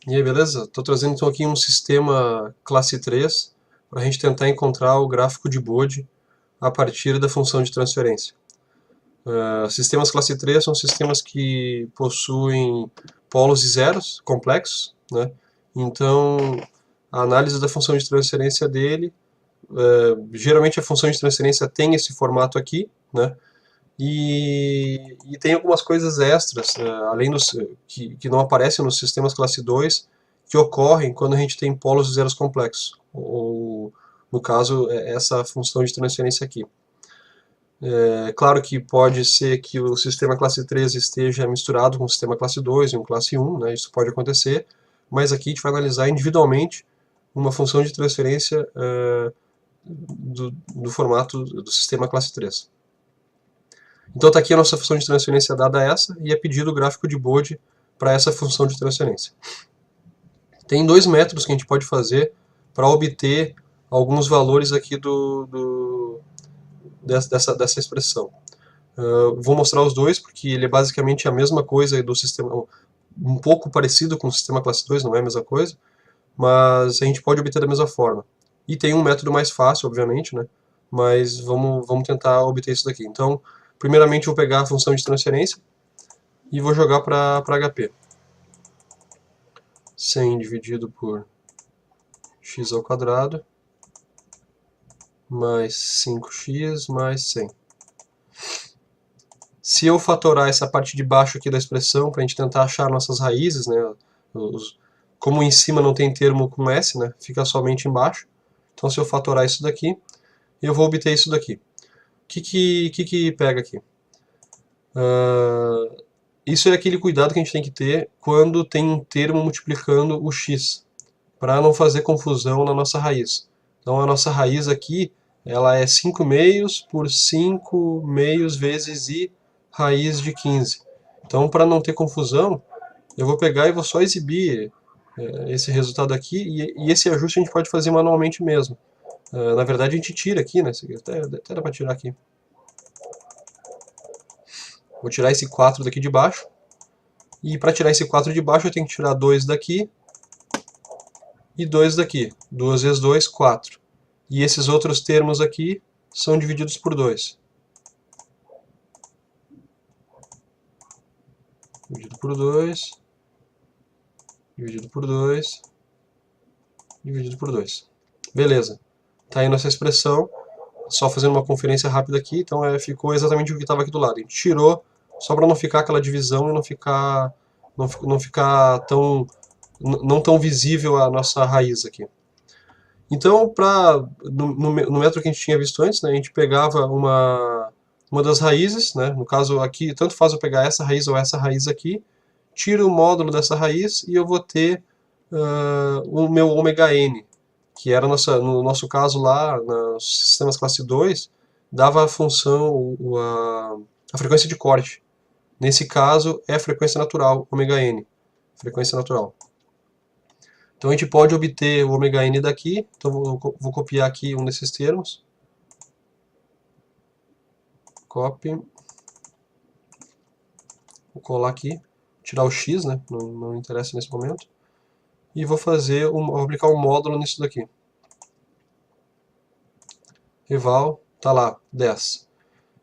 E aí, beleza? Estou trazendo então aqui um sistema classe 3 para a gente tentar encontrar o gráfico de Bode a partir da função de transferência. Sistemas classe 3 são sistemas que possuem polos e zeros complexos, né? Então, a análise da função de transferência dele, geralmente a função de transferência tem esse formato aqui, né? E tem algumas coisas extras, além dos que não aparecem nos sistemas classe 2, que ocorrem quando a gente tem polos e zeros complexos, ou no caso, essa função de transferência aqui. É claro que pode ser que o sistema classe 3 esteja misturado com o sistema classe 2 e um classe 1, né, isso pode acontecer, mas aqui a gente vai analisar individualmente uma função de transferência do formato do sistema classe 3. Então está aqui a nossa função de transferência dada essa, e é pedido o gráfico de Bode para essa função de transferência. Tem dois métodos que a gente pode fazer para obter alguns valores aqui dessa expressão. Vou mostrar os dois, porque ele é basicamente a mesma coisa do sistema, um pouco parecido com o sistema classe 2, não é a mesma coisa, mas a gente pode obter da mesma forma. E tem um método mais fácil, obviamente, né? Mas vamos tentar obter isso daqui. Então, primeiramente eu vou pegar a função de transferência e vou jogar para HP. 100 dividido por x ao quadrado mais 5x mais 100. Se eu fatorar essa parte de baixo aqui da expressão, para a gente tentar achar nossas raízes, né, como em cima não tem termo com s, né, fica somente embaixo. Então se eu fatorar isso daqui, eu vou obter isso daqui. O que pega aqui? Isso é aquele cuidado que a gente tem que ter quando tem um termo multiplicando o x, para não fazer confusão na nossa raiz. Então a nossa raiz aqui, ela é 5 meios por 5 meios vezes i raiz de 15. Então, para não ter confusão, eu vou pegar e vou só exibir esse resultado aqui, e esse ajuste a gente pode fazer manualmente mesmo. Na verdade, a gente tira aqui, né? Até dá para tirar aqui. Vou tirar esse 4 daqui de baixo. E para tirar esse 4 de baixo, eu tenho que tirar 2 daqui e 2 daqui. 2 vezes 2, 4. E esses outros termos aqui são divididos por 2. Dividido por 2, dividido por 2, dividido por 2. Beleza. Está aí nossa expressão. Só fazendo uma conferência rápida aqui, então ficou exatamente o que estava aqui do lado. A gente tirou só para não ficar aquela divisão e não ficar não tão visível a nossa raiz aqui. Então, no método que a gente tinha visto antes, né, a gente pegava uma das raízes, né, no caso aqui, tanto faz eu pegar essa raiz ou essa raiz aqui, tiro o módulo dessa raiz e eu vou ter o meu ômega n, que era no nosso caso lá, nos sistemas classe 2, dava a função, a frequência de corte. Nesse caso, é a frequência natural, ômega n, frequência natural. Então a gente pode obter o ômega n daqui, então vou copiar aqui um desses termos. Copy. Vou colar aqui, tirar o x, né? Não interessa nesse momento. E vou vou aplicar um módulo nisso daqui. Rival, tá lá, 10.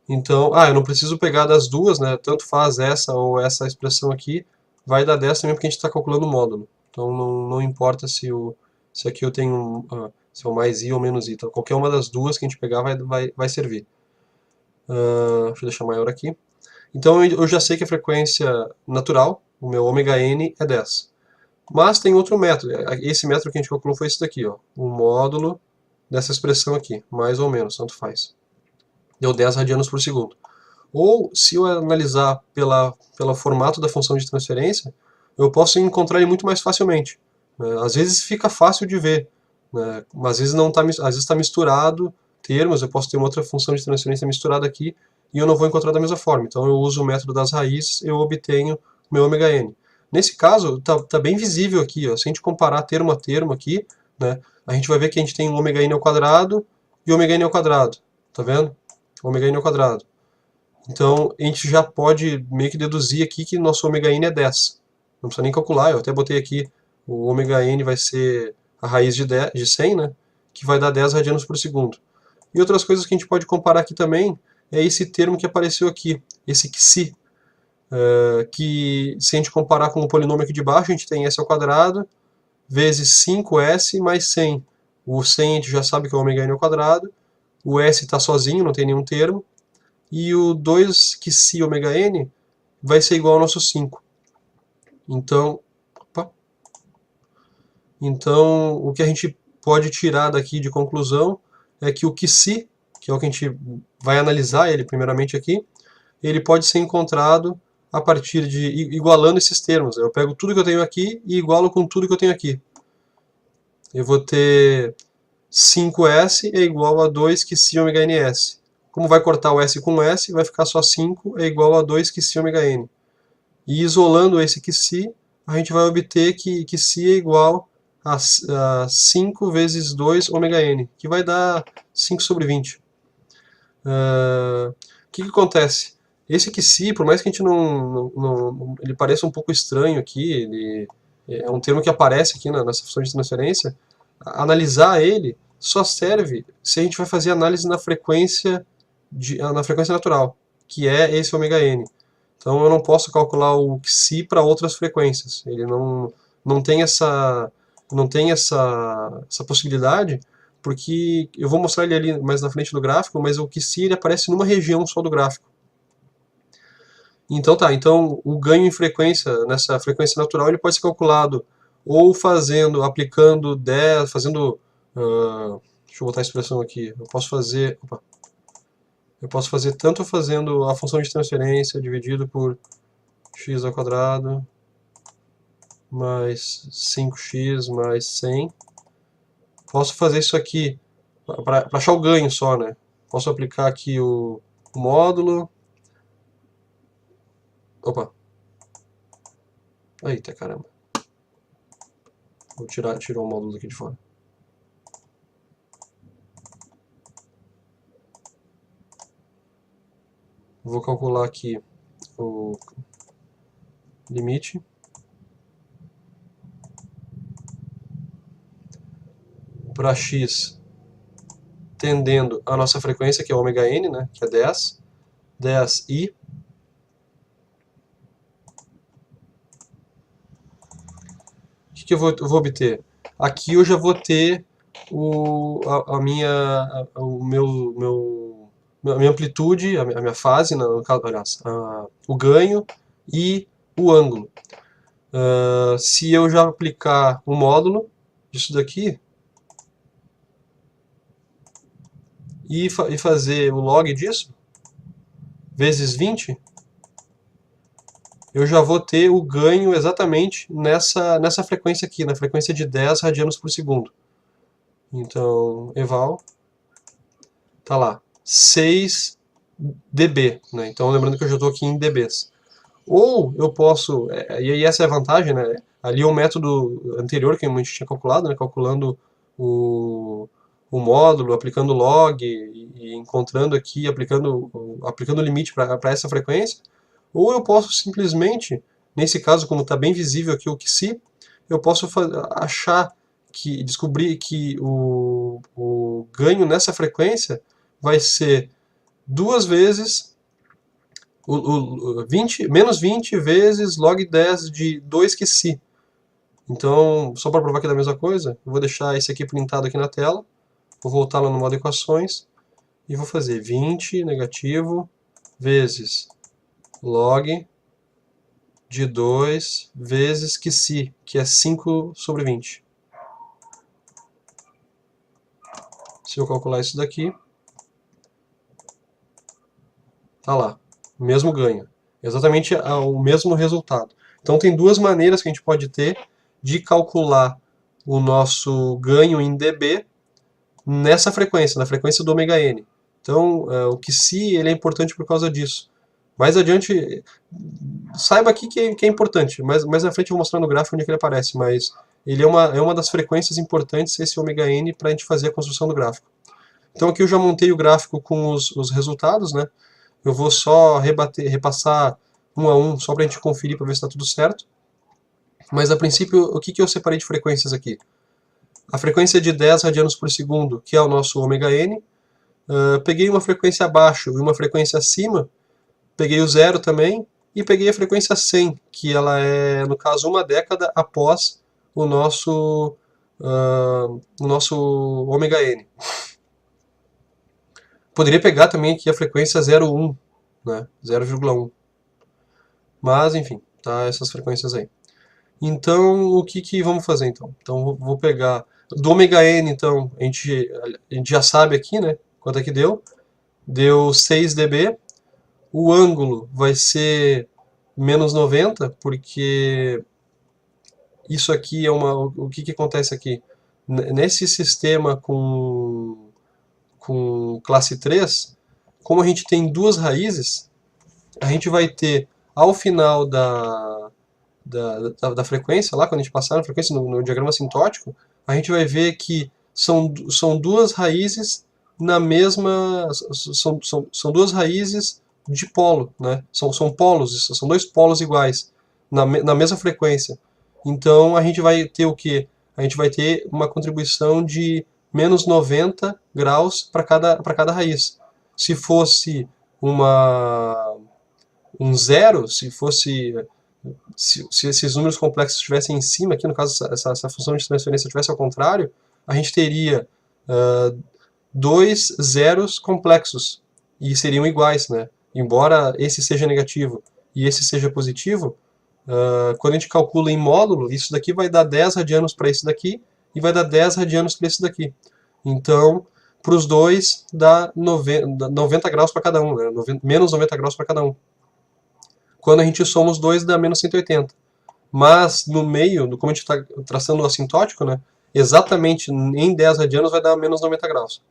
Então, eu não preciso pegar das duas, né? Tanto faz essa ou essa expressão aqui, vai dar 10 também porque a gente está calculando o módulo. Então não importa se aqui eu tenho se é o mais i ou menos i. Então qualquer uma das duas que a gente pegar vai servir. Deixa eu deixar maior aqui. Então eu já sei que a frequência natural, o meu ômega n, é 10. Mas tem outro método. Esse método que a gente calculou foi esse daqui, ó. O módulo dessa expressão aqui, mais ou menos, tanto faz. Deu 10 radianos por segundo. Ou, se eu analisar pelo formato da função de transferência, eu posso encontrar ele muito mais facilmente. Às vezes fica fácil de ver, né? Mas às vezes não tá, às vezes está misturado termos, eu posso ter uma outra função de transferência misturada aqui e eu não vou encontrar da mesma forma. Então eu uso o método das raízes, eu obtenho meu ômega n. Nesse caso, tá bem visível aqui, ó. Se a gente comparar termo a termo aqui, né, a gente vai ver que a gente tem um ômega n ao quadrado e ômega n ao quadrado. Tá vendo? Ômega n ao quadrado. Então, a gente já pode meio que deduzir aqui que nosso ômega n é 10. Não precisa nem calcular, eu até botei aqui O ômega n vai ser a raiz de 100, né? Que vai dar 10 radianos por segundo. E outras coisas que a gente pode comparar aqui também é esse termo que apareceu aqui, esse xi, que se a gente comparar com o polinômio aqui de baixo, a gente tem s ao quadrado vezes 5s mais 100. O 100 a gente já sabe que é o ômega n ao quadrado, o s está sozinho, não tem nenhum termo, e o 2 xi ômega n vai ser igual ao nosso 5. Então, o que a gente pode tirar daqui de conclusão é que o xi, que é o que a gente vai analisar ele primeiramente aqui, ele pode ser encontrado a partir de igualando esses termos. Eu pego tudo que eu tenho aqui e igualo com tudo que eu tenho aqui. Eu vou ter 5s é igual a 2 xi ômega ns. Como vai cortar o s com s, vai ficar só 5 é igual a 2 xi ômega n. E isolando esse xi, a gente vai obter que xi é igual a 5 vezes 2 ômega n, que vai dar 5 sobre 20. O que acontece? Esse xi, por mais que a gente ele pareça um pouco estranho aqui, ele é um termo que aparece aqui nessa função de transferência, analisar ele só serve se a gente vai fazer análise na frequência natural, que é esse ômega n. Então eu não posso calcular o xi para outras frequências. Ele não tem essa possibilidade, porque eu vou mostrar ele ali mais na frente do gráfico, mas o xi ele aparece numa região só do gráfico. Então então o ganho em frequência, nessa frequência natural, ele pode ser calculado ou aplicando 10, deixa eu botar a expressão aqui, eu posso fazer tanto fazendo a função de transferência dividido por x ao quadrado mais 5x mais 100. Posso fazer isso aqui para achar o ganho só, né? Posso aplicar aqui o módulo. Opa! Eita caramba! Vou tirar o módulo daqui de fora. Vou calcular aqui o limite. Para x tendendo a nossa frequência, que é ômega n, né, que é 10, 10i. O que eu vou obter? Aqui eu já vou ter a minha amplitude, a minha fase, aliás, o ganho e o ângulo. Se eu já aplicar o módulo disso daqui e fazer o log disso, vezes 20, eu já vou ter o ganho exatamente nessa frequência aqui, na frequência de 10 radianos por segundo. Então, eval, tá lá, 6 dB, né? Então, lembrando que eu já estou aqui em dBs. Ou eu posso, e aí essa é a vantagem, né? Ali o método anterior que a gente tinha calculado, né? Calculando o módulo, aplicando log e encontrando aqui, aplicando o limite para essa frequência. Ou eu posso simplesmente, nesse caso, como está bem visível aqui o xi, eu posso descobrir que o ganho nessa frequência vai ser 2 vezes menos 20 vezes log 10 de 2 xi. Então, só para provar que é a mesma coisa, eu vou deixar esse aqui printado aqui na tela, vou voltar lá no modo equações e vou fazer 20 negativo vezes log de 2 vezes xi, que é 5 sobre 20. Se eu calcular isso daqui, tá lá, o mesmo ganho, exatamente o mesmo resultado. Então tem duas maneiras que a gente pode ter de calcular o nosso ganho em dB nessa frequência, na frequência do ômega n. Então o xi ele é importante por causa disso. Mais adiante, saiba aqui que é importante, mas mais na frente eu vou mostrar no gráfico onde é que ele aparece, mas ele é uma das frequências importantes, esse ômega n, para a gente fazer a construção do gráfico. Então aqui eu já montei o gráfico com os resultados, né? Eu vou só repassar um a um, só para a gente conferir para ver se está tudo certo. Mas a princípio, o que eu separei de frequências aqui? A frequência de 10 radianos por segundo, que é o nosso ômega n. Peguei uma frequência abaixo e uma frequência acima, peguei o zero também, e peguei a frequência 100, que ela é, no caso, uma década após o nosso ômega n. Poderia pegar também aqui a frequência 0,1, né? 0,1. Mas, enfim, tá essas frequências aí. Então, o que vamos fazer então? Então, vou pegar do ômega n, então, a gente já sabe aqui, né? Quanto é que deu? Deu 6 dB. O ângulo vai ser menos 90, porque isso aqui é uma. O que acontece aqui? Nesse sistema com classe 3, como a gente tem duas raízes, a gente vai ter ao final da frequência, lá quando a gente passar na frequência no diagrama assintótico, a gente vai ver que são duas raízes na mesma. São duas raízes de polo, né? São polos, são dois polos iguais, na mesma frequência. Então a gente vai ter o quê? A gente vai ter uma contribuição de menos 90 graus para cada raiz. Se fosse um zero, se esses números complexos estivessem em cima, aqui no caso essa função de transferência estivesse ao contrário, a gente teria dois zeros complexos e seriam iguais, né? Embora esse seja negativo e esse seja positivo, quando a gente calcula em módulo, isso daqui vai dar 10 radianos para esse daqui e vai dar 10 radianos para esse daqui. Então, para os dois, dá 90 graus para cada um, né? Menos 90 graus para cada um. Quando a gente soma os dois, dá menos 180. Mas no meio, como a gente está traçando o assintótico, né, exatamente em 10 radianos vai dar menos 90 graus.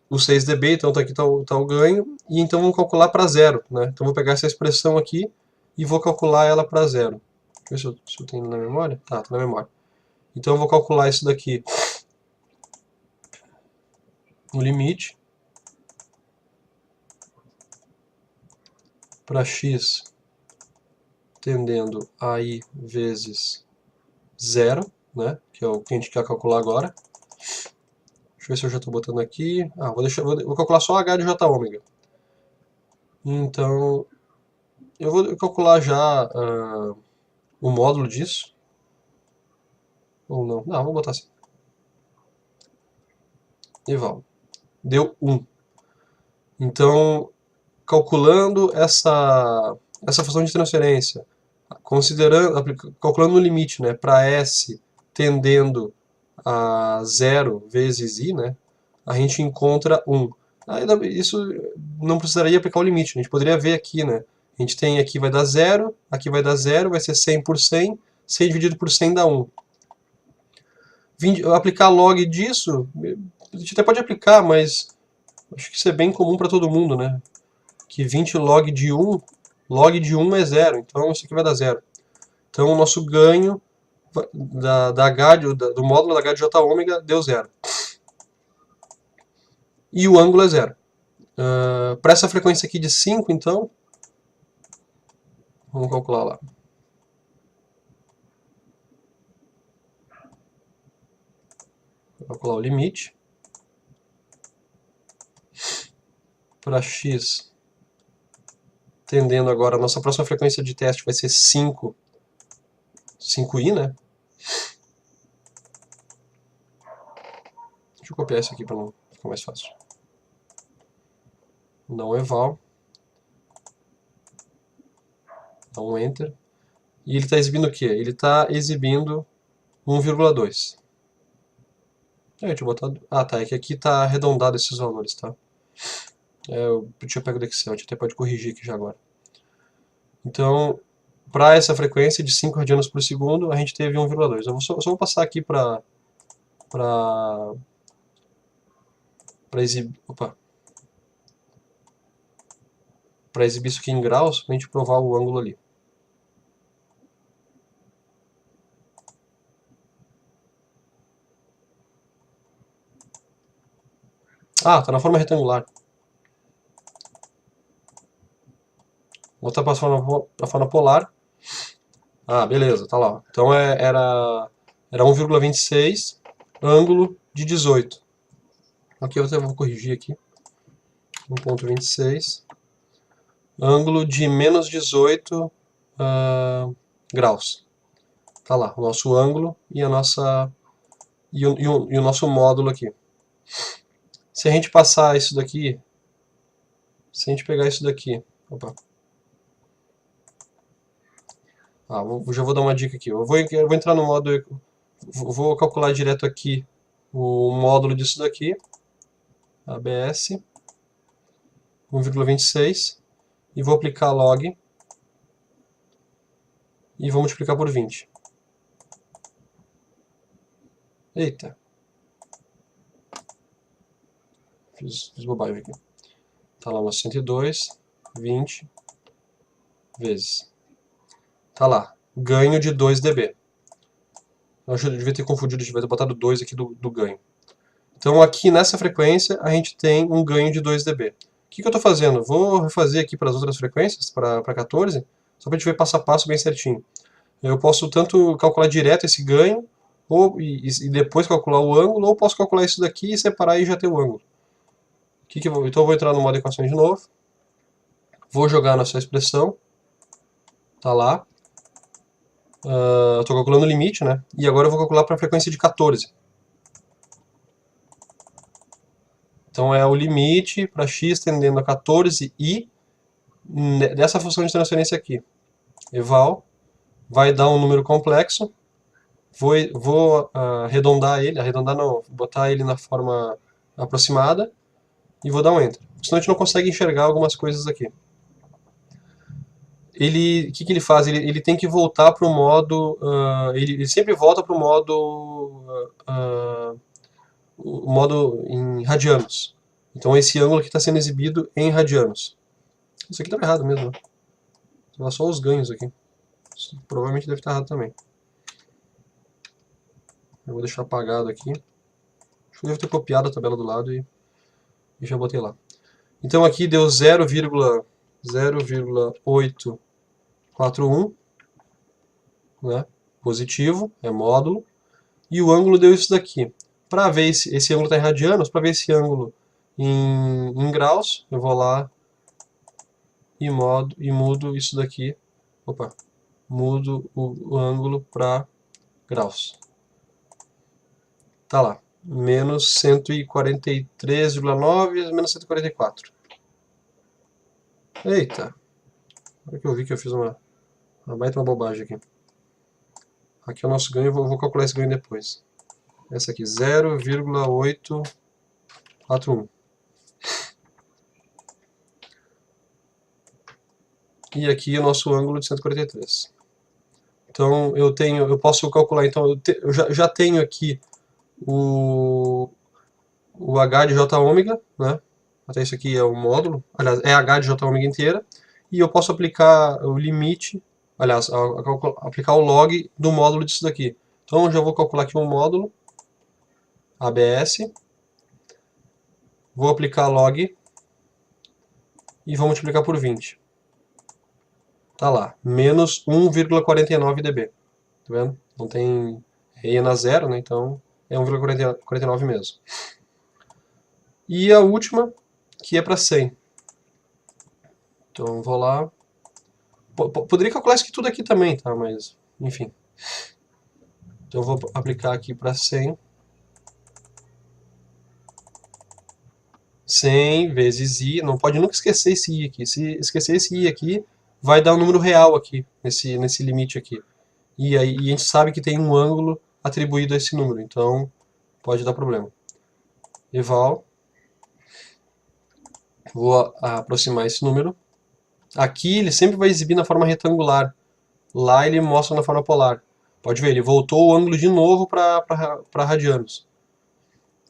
O 6 dB, então aqui está o ganho, e então vamos calcular para zero. Né? Então vou pegar essa expressão aqui e vou calcular ela para zero. Deixa eu ver se eu tenho na memória. Tá, na memória. Então eu vou calcular isso daqui no limite para x tendendo a i vezes zero, né? Que é o que a gente quer calcular agora. Deixa eu ver se eu já estou botando aqui. Vou calcular só h de j ômega. Então, eu vou calcular já o módulo disso. Ou não? Não, vou botar assim. Eval. Deu 1. Então, calculando essa função de transferência, calculando o limite, né, para S tendendo a 0 vezes I, né, a gente encontra 1. Isso não precisaria aplicar o limite, a gente poderia ver aqui, né, a gente tem aqui vai dar 0, aqui vai dar 0, vai ser 100 por 100, 100 dividido por 100 dá 1. Aplicar log disso, a gente até pode aplicar, mas acho que isso é bem comum para todo mundo, né? Que 20 log de 1 é 0, então isso aqui vai dar 0. Então o nosso ganho do módulo da H de J ômega deu 0. E o ângulo é 0. Para essa frequência aqui de 5, então, vamos calcular lá. Vou calcular o limite. Para x tendendo agora, a nossa próxima frequência de teste vai ser 5i, né? Deixa eu copiar isso aqui para não ficar mais fácil. Não eval. Dá um enter. E ele está exibindo o quê? Ele está exibindo 1,2. Deixa eu botar... Ah, tá. É que aqui está arredondado esses valores, tá? Eu tinha pego do Excel, a gente até pode corrigir aqui já agora. Então, para essa frequência de 5 radianos por segundo, a gente teve 1,2. Eu só vou passar aqui para exibir... para exibir isso aqui em graus, para a gente provar o ângulo ali. Ah, está na forma retangular. Voltar para a forma polar. Ah, beleza, tá lá. Então era 1,26, ângulo de 18. Aqui eu até vou corrigir aqui. 1,26, ângulo de menos 18 graus. Tá lá, o nosso ângulo e a nossa e o nosso módulo aqui. Se a gente passar isso daqui, se a gente pegar isso daqui, opa. Já vou dar uma dica aqui. Eu vou entrar no modo, vou calcular direto aqui o módulo disso daqui, ABS, 1,26, e vou aplicar log e vou multiplicar por 20. Eita. Fiz bobagem aqui. Tá lá, 102, 20 vezes. Tá lá, ganho de 2 dB. Eu acho que eu devia ter confundido, devia ter botado 2 aqui do ganho. Então aqui nessa frequência a gente tem um ganho de 2 dB. O que eu estou fazendo? Vou refazer aqui para as outras frequências, para 14, só para a gente ver passo a passo bem certinho. Eu posso tanto calcular direto esse ganho, e depois calcular o ângulo, ou posso calcular isso daqui e separar e já ter o ângulo. Então eu vou entrar no modo equações de novo, vou jogar a nossa expressão, tá lá, estou calculando o limite, né? E agora eu vou calcular para a frequência de 14. Então é o limite para x tendendo a 14 e dessa função de transferência aqui. Eval vai dar um número complexo, vou arredondar ele, arredondar não, botar ele na forma aproximada e vou dar um Enter. Senão a gente não consegue enxergar algumas coisas aqui. O que ele faz? Ele tem que voltar para o modo, ele sempre volta para o modo em radianos. Então esse ângulo aqui está sendo exibido em radianos. Isso aqui estava errado mesmo, né? Só os ganhos aqui. Isso provavelmente deve estar errado também. Eu vou deixar apagado aqui. Acho que eu devo ter copiado a tabela do lado e já botei lá. Então aqui deu 0,841, né? Positivo, é módulo. E o ângulo deu isso daqui. Para ver esse ângulo está em radianos, para ver esse ângulo em graus, eu vou lá e mudo isso daqui. Opa, mudo o ângulo para graus. Tá lá, menos 143,9, menos 144. Eita, agora que eu vi que eu fiz uma baita bobagem aqui. Aqui é o nosso ganho, eu vou calcular esse ganho depois. Essa aqui, 0,841. E aqui o nosso ângulo de 143. Então eu posso calcular, então eu já tenho aqui o H de J ômega, né? Até isso aqui é o módulo, aliás, é H de J ômega inteira, e eu posso aplicar o limite, aliás, aplicar o log do módulo disso daqui. Então eu já vou calcular aqui um módulo, ABS, vou aplicar log e vou multiplicar por 20. Tá lá, menos 1,49 dB. Tá vendo? Não tem EIA na zero, né? Então é 1,49 mesmo. E a última, que é para 100. Então vou lá. Poderia calcular isso aqui tudo aqui também, tá? Mas, enfim. Então eu vou aplicar aqui para 100. 100 vezes i, não pode nunca esquecer esse i aqui. Se esquecer esse i aqui, vai dar um número real aqui, nesse limite aqui. E a gente sabe que tem um ângulo atribuído a esse número, então pode dar problema. Eval, vou aproximar esse número. Aqui ele sempre vai exibir na forma retangular, lá ele mostra na forma polar. Pode ver, ele voltou o ângulo de novo para radianos.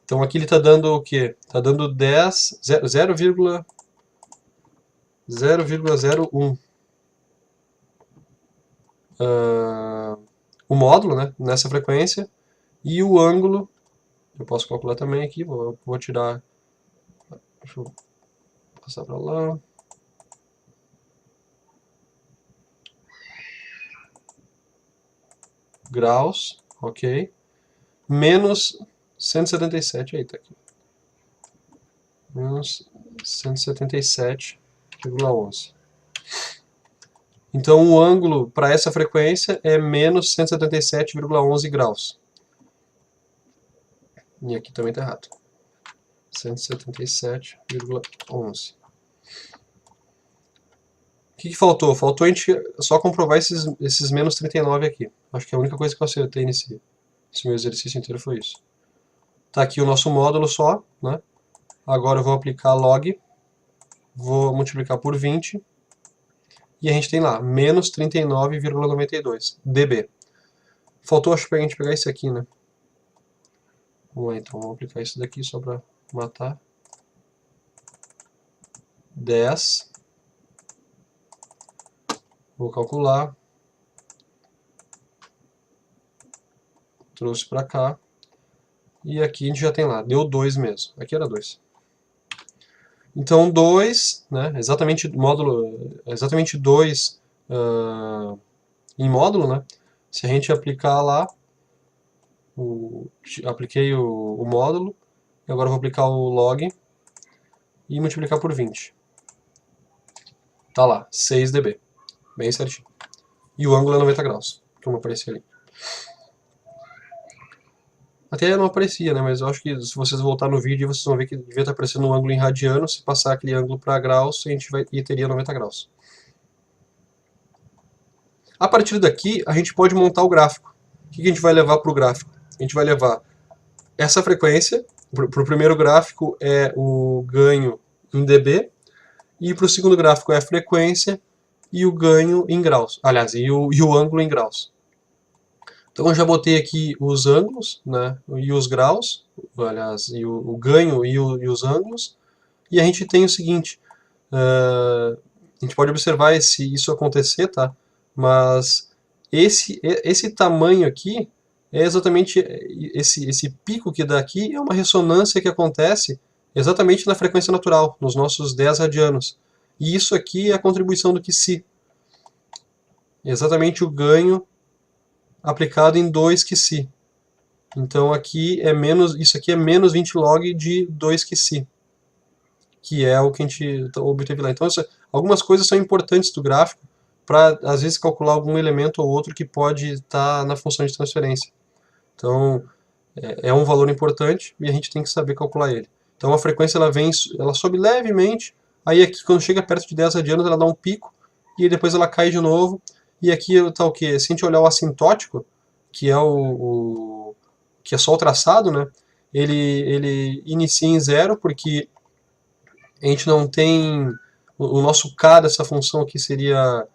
Então aqui ele está dando o quê? Está dando 0,01. O módulo, né, nessa frequência, e o ângulo, eu posso calcular também aqui, vou tirar, deixa eu passar para lá, graus, ok, menos 177, aí tá aqui, menos 177,11. Então o ângulo para essa frequência é menos 177,11 graus. E aqui também está errado. 177,11. O que faltou? Faltou a gente só comprovar esses menos 39 aqui. Acho que a única coisa que eu acertei nesse meu exercício inteiro foi isso. Tá aqui o nosso módulo só, né? Agora eu vou aplicar log, vou multiplicar por 20, e a gente tem lá, menos 39,92 dB. Faltou, acho que a gente pegar esse aqui, né? Vamos lá, então, vamos aplicar isso daqui só para matar. 10. Vou calcular. Trouxe para cá. E aqui a gente já tem lá, deu 2 mesmo. Aqui era 2. Então 2, né, exatamente 2 em módulo, né? Se a gente aplicar lá, apliquei o módulo, e agora eu vou aplicar o log e multiplicar por 20. Tá lá, 6 dB. Bem certinho. E o ângulo é 90 graus, como aparecia ali. Até não aparecia, né? Mas eu acho que se vocês voltar no vídeo, vocês vão ver que devia estar aparecendo um ângulo em radiano. Se passar aquele ângulo para graus, a gente teria 90 graus. A partir daqui, a gente pode montar o gráfico. O que a gente vai levar para o gráfico? A gente vai levar essa frequência. Para o primeiro gráfico é o ganho em dB. E para o segundo gráfico é a frequência e o ganho em graus. Aliás, e o ângulo em graus. Então eu já botei aqui os ângulos, né, e os graus, aliás, e o ganho e os ângulos, e a gente tem o seguinte, a gente pode observar se isso acontecer, tá? Mas esse tamanho aqui é exatamente esse pico que dá aqui é uma ressonância que acontece exatamente na frequência natural, nos nossos 10 radianos. E isso aqui é a contribuição do QSI. Exatamente o ganho aplicado em 2 QSI. Então aqui é isso aqui é menos 20 log de 2 QSI, que é o que a gente obteve lá. Então algumas coisas são importantes do gráfico para às vezes calcular algum elemento ou outro que pode estar na função de transferência. Então é um valor importante e a gente tem que saber calcular ele. Então a frequência ela sobe levemente, aí aqui quando chega perto de 10 radianos ela dá um pico e depois ela cai de novo. E aqui está o que? Se a gente olhar o assintótico, que é que é só o traçado, né? Ele inicia em 0 porque a gente não tem o nosso k dessa função aqui seria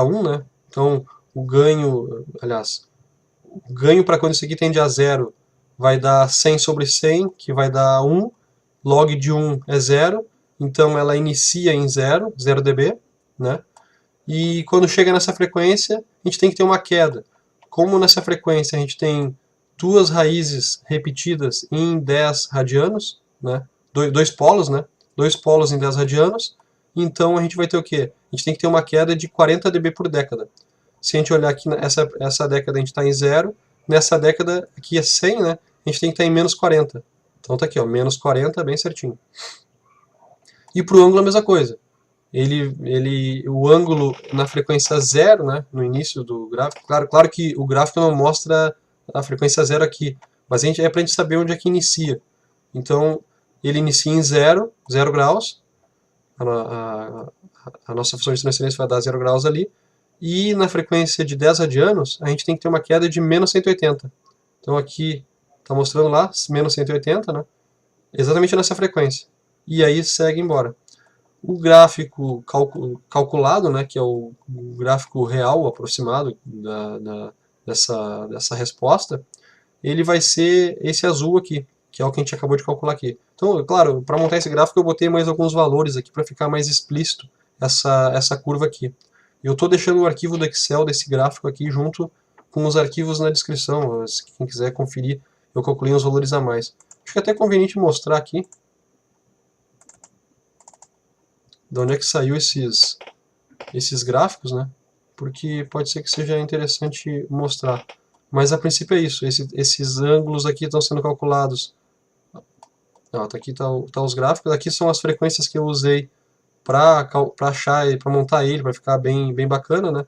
1, né? Então o ganho, aliás, o ganho para quando isso aqui tende a 0 vai dar 100 sobre 100, que vai dar 1. Log de 1 é 0, então ela inicia em 0 dB, né? E quando chega nessa frequência, a gente tem que ter uma queda. Como nessa frequência a gente tem duas raízes repetidas em 10 radianos, né? Dois polos, né? 2 polos em 10 radianos, então a gente vai ter o quê? A gente tem que ter uma queda de 40 dB por década. Se a gente olhar aqui, essa década a gente está em 0, nessa década aqui é 100, né? A gente tem que estar em menos 40. Então tá aqui, ó, menos 40, bem certinho. E para o ângulo a mesma coisa. O ângulo na frequência 0, né, no início do gráfico, claro que o gráfico não mostra a frequência 0 aqui, mas é para a gente saber onde é que inicia. Então, ele inicia em 0 graus, a nossa função de transferência vai dar 0 graus ali, e na frequência de 10 radianos, a gente tem que ter uma queda de menos 180. Então aqui está mostrando lá, menos 180, né, exatamente nessa frequência. E aí segue embora. O gráfico calculado, né, que é o gráfico real aproximado dessa resposta, ele vai ser esse azul aqui, que é o que a gente acabou de calcular aqui. Então, claro, para montar esse gráfico eu botei mais alguns valores aqui para ficar mais explícito essa curva aqui. Eu estou deixando o arquivo do Excel desse gráfico aqui junto com os arquivos na descrição, se quem quiser conferir, eu calculei uns valores a mais. Acho que é até conveniente mostrar aqui de onde é que saiu esses gráficos, né? Porque pode ser que seja interessante mostrar. Mas a princípio é isso, esses ângulos aqui estão sendo calculados. Ó, aqui tá os gráficos, aqui são as frequências que eu usei para achar e para montar ele, para ficar bem bacana, né?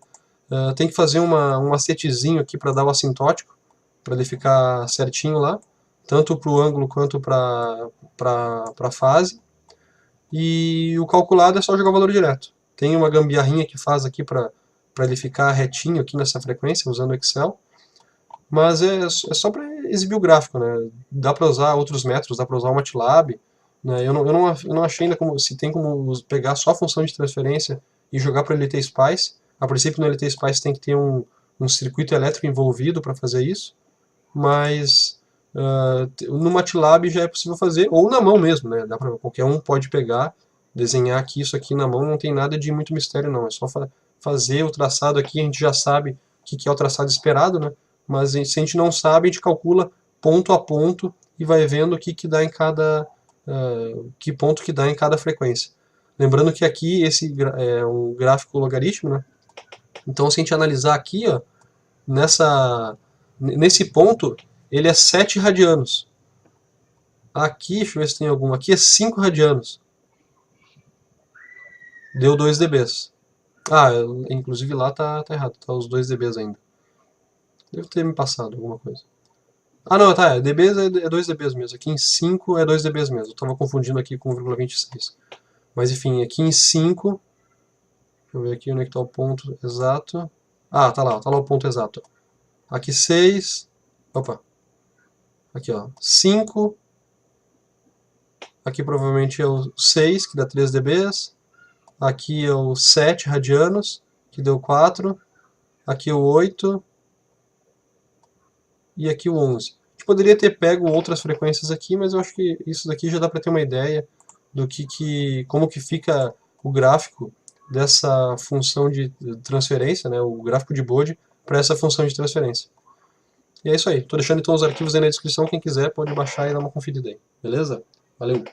Tem que fazer um macetezinho aqui para dar o assintótico, para ele ficar certinho lá, tanto para o ângulo quanto para a fase. E o calculado é só jogar o valor direto. Tem uma gambiarrinha que faz aqui para ele ficar retinho aqui nessa frequência, usando o Excel. Mas é só para exibir o gráfico, né? Dá para usar outros métodos, dá para usar o MATLAB. Né? Eu não achei ainda se tem como pegar só a função de transferência e jogar para o LTSpice. A princípio no LTSpice tem que ter um circuito elétrico envolvido para fazer isso, mas no MATLAB já é possível fazer, ou na mão mesmo, né? Qualquer um pode pegar, desenhar aqui isso aqui na mão, não tem nada de muito mistério não, é só fazer o traçado aqui, a gente já sabe o que é o traçado esperado, né? Mas se a gente não sabe, a gente calcula ponto a ponto e vai vendo o que dá em cada que ponto que dá em cada frequência. Lembrando que aqui esse é um gráfico logaritmo, né? Então se a gente analisar aqui, ó, nesse ponto, ele é 7 radianos. Aqui, deixa eu ver se tem algum. Aqui é 5 radianos. Deu 2 dBs. Inclusive lá tá errado, tá os 2 dBs ainda. Deve ter me passado alguma coisa. Não, tá, dBs é 2 dBs mesmo. Aqui em 5 é 2 dBs mesmo. Eu tava confundindo aqui com 1,26. Mas enfim, aqui em 5. Deixa eu ver aqui onde é que tá o ponto exato. Tá lá o ponto exato. Aqui 6. Opa. Aqui, ó. 5. Aqui provavelmente é o 6, que dá 3 dBs. Aqui é o 7 radianos, que deu 4. Aqui o 8. E aqui o 11. A gente poderia ter pego outras frequências aqui, mas eu acho que isso daqui já dá para ter uma ideia do como que fica o gráfico dessa função de transferência, né, o gráfico de Bode, para essa função de transferência. E é isso aí. Estou deixando então os arquivos aí na descrição, quem quiser pode baixar e dar uma conferida aí. Beleza? Valeu!